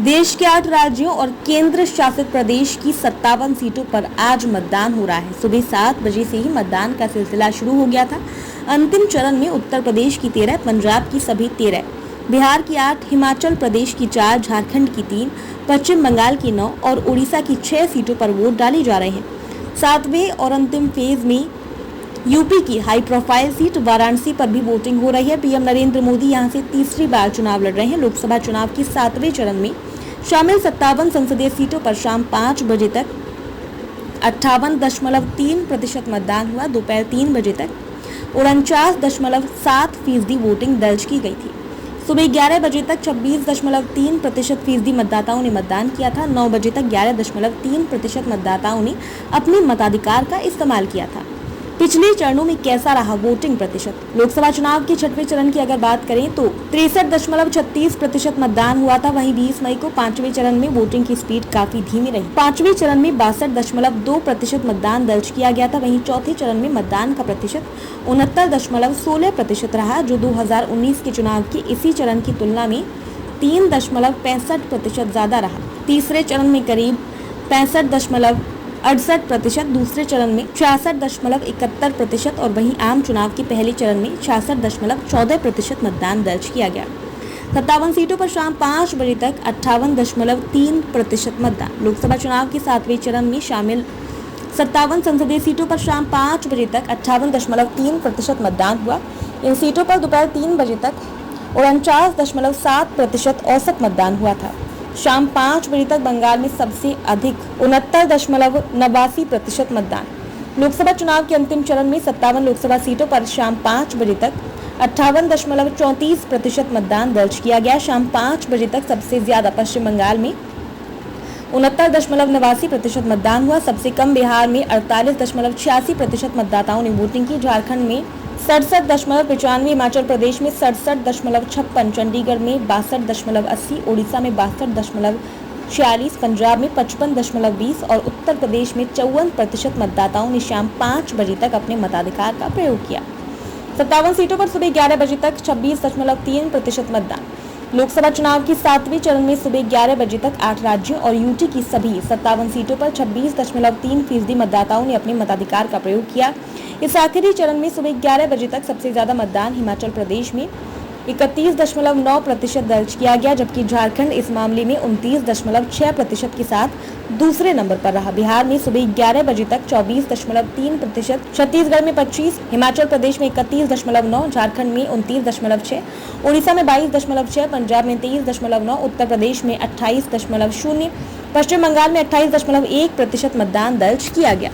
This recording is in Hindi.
देश के 8 राज्यों और केंद्र शासित प्रदेश की 57 सीटों पर आज मतदान हो रहा है। सुबह 7 बजे से ही मतदान का सिलसिला शुरू हो गया था। अंतिम चरण में उत्तर प्रदेश की 13, पंजाब की सभी 13, बिहार की 8, हिमाचल प्रदेश की 4, झारखंड की 3, पश्चिम बंगाल की 9 और उड़ीसा की 6 सीटों पर वोट डाले जा रहे हैं। 7वें और अंतिम फेज में यूपी की हाई प्रोफाइल सीट वाराणसी पर भी वोटिंग हो रही है। पीएम नरेंद्र मोदी यहां से तीसरी बार चुनाव लड़ रहे हैं। लोकसभा चुनाव के 7वें चरण में शामिल 57 संसदीय सीटों पर शाम 5 बजे तक 58.3% मतदान हुआ। दोपहर 3 बजे तक 49.7% वोटिंग दर्ज की गई थी। सुबह 11 बजे तक 26.3% मतदाताओं ने मतदान किया था। 9 बजे तक 11.3% मतदाताओं ने अपने मताधिकार का इस्तेमाल किया था। पिछले चरणों में कैसा रहा वोटिंग प्रतिशत? लोकसभा चुनाव के 6वें चरण की अगर बात करें तो 63.36% मतदान हुआ था। वहीं 20 मई को 5वें चरण में वोटिंग की स्पीड काफी धीमी रही। 5वें चरण में 62.2% मतदान दर्ज किया गया था। वहीं चौथे चरण में मतदान का प्रतिशत 69.16% रहा, जो 2019 के चुनाव के इसी चरण की तुलना में 3.65% ज्यादा रहा। तीसरे चरण में करीब 65.68%, दूसरे चरण में 66.71% और वहीं आम चुनाव के पहले चरण में 66.14% मतदान दर्ज किया गया। 57 सीटों पर शाम 5 बजे तक 58.3% मतदान। लोकसभा चुनाव के 7वें चरण में शामिल 57 संसदीय सीटों पर शाम 5 बजे तक 58.3% मतदान हुआ। इन सीटों पर दोपहर 3 बजे तक 49.7% औसत मतदान हुआ था। शाम 5 बजे तक बंगाल में सबसे अधिक 69.89% मतदान। लोकसभा चुनाव के अंतिम चरण में 57 लोकसभा सीटों पर शाम 5 बजे तक 58.34% मतदान दर्ज किया गया। शाम 5 बजे तक सबसे ज्यादा पश्चिम बंगाल में 69.89% मतदान हुआ। सबसे कम बिहार में 48.86% मतदाताओं ने वोटिंग की। झारखंड में 67.95, हिमाचल प्रदेश में 67.56, चंडीगढ़ में 62.80, उड़ीसा में 62.46, पंजाब में 55.20 और उत्तर प्रदेश में 54% मतदाताओं ने शाम 5 बजे तक अपने मताधिकार का प्रयोग किया। 57 सीटों पर सुबह 11 बजे तक 26.3% मतदान। लोकसभा चुनाव के 7वें चरण में सुबह 11 बजे तक 8 राज्यों और यूटी की सभी 57 सीटों पर 26.3% मतदाताओं ने अपने मताधिकार का प्रयोग किया। इस आखिरी चरण में सुबह 11 बजे तक सबसे ज्यादा मतदान हिमाचल प्रदेश में 31.9% दर्ज किया गया, जबकि झारखंड इस मामले में 29.6% के साथ दूसरे नंबर पर रहा। बिहार में सुबह 11 बजे तक 24.3%, छत्तीसगढ़ में 25%, हिमाचल प्रदेश में 31.9%, झारखंड में 29.6%, उड़ीसा में 22.6%, पंजाब में 23.9%, उत्तर प्रदेश में 28.0%, पश्चिम बंगाल में 28.1% मतदान दर्ज किया गया।